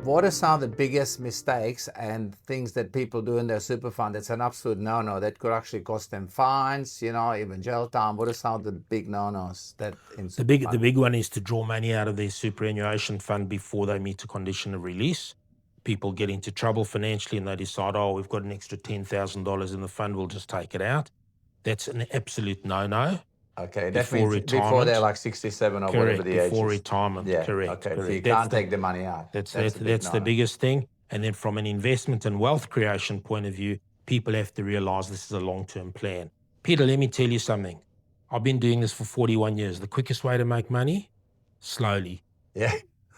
What are some of the biggest mistakes and things that people do in their super fund that's an absolute no-no that could actually cost them fines, even jail time? What are some of the big no-nos that in The super big one is to draw money out of their superannuation fund before they meet the condition of release. People get into trouble financially and they decide, oh, we've got an extra $10,000 in the fund, we'll just take it out. That's an absolute no-no. Okay, that Before means before they're retirement. like 67 or whatever Correct, the age before is. retirement. Yeah, Correct, okay, so you correct. can't take the money out. That's a big the no-no. biggest thing. And then from an investment and wealth creation point of view, people have to realize this is a long-term plan. Peter, let me tell you something. I've been doing this for 41 years. The quickest way to make money? Slowly. Yeah.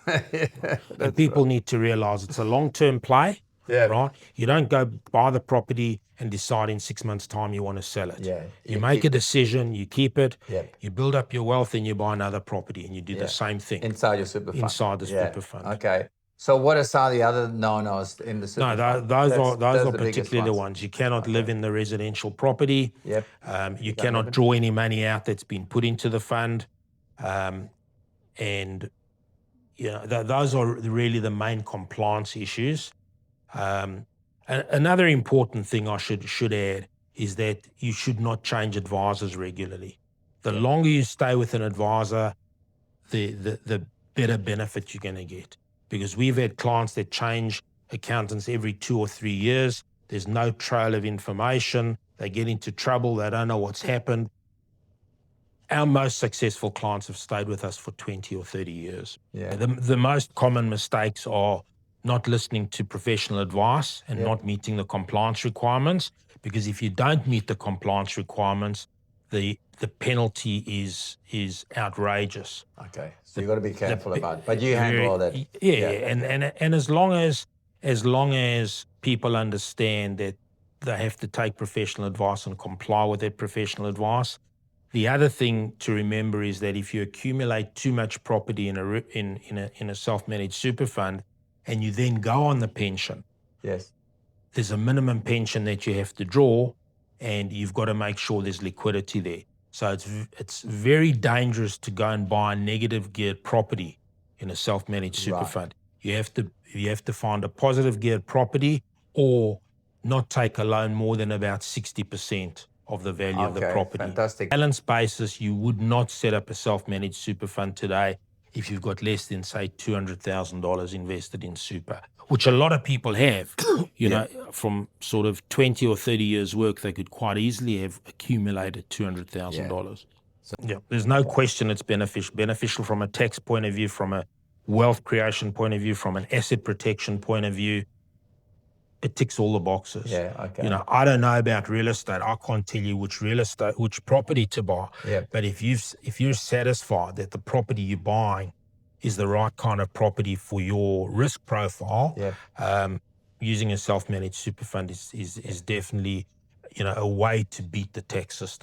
And people need to realize it's a long-term play. Yeah. Right? You don't go buy the property and decide in 6 months' time you want to sell it. Yeah. You make a decision, you keep it, Yep. you build up your wealth, and you buy another property, and you do the same thing. Inside your super fund. Inside the super fund. Okay. So what are some of the other no-nos in the super fund? Those are particularly the ones. You cannot live in the residential property. Yep. You cannot draw any money out that's been put into the fund. And those are really the main compliance issues. Another important thing I should add is that you should not change advisors regularly. The longer you stay with an advisor, the better benefit you're going to get. Because we've had clients that change accountants every 2 or 3 years. There's no trail of information. They get into trouble. They don't know what's happened. Our most successful clients have stayed with us for 20 or 30 years. Yeah. The most common mistakes are not listening to professional advice and not meeting the compliance requirements. Because if you don't meet the compliance requirements, the penalty is outrageous. Okay, so you've got to be careful about it. But you handle all that. And as long as people understand that they have to take professional advice and comply with that professional advice. The other thing to remember is that if you accumulate too much property in a self-managed super fund, and you then go on the pension, there's a minimum pension that you have to draw, and you've got to make sure there's liquidity there. So it's very dangerous to go and buy negative geared property in a self-managed super fund. You have to find a positive geared property or not take a loan more than about 60% of the value of the property. Fantastic. Balance basis, you would not set up a self-managed super fund today if you've got less than, say, $200,000 invested in super, which a lot of people have. You know, from sort of 20 or 30 years' work, they could quite easily have accumulated $200,000. There's no question it's beneficial from a tax point of view, from a wealth creation point of view, from an asset protection point of view. It ticks all the boxes. I don't know about real estate. I can't tell you which property to buy. But if you're satisfied that the property you're buying is the right kind of property for your risk profile, using a self-managed super fund is definitely a way to beat the tax system.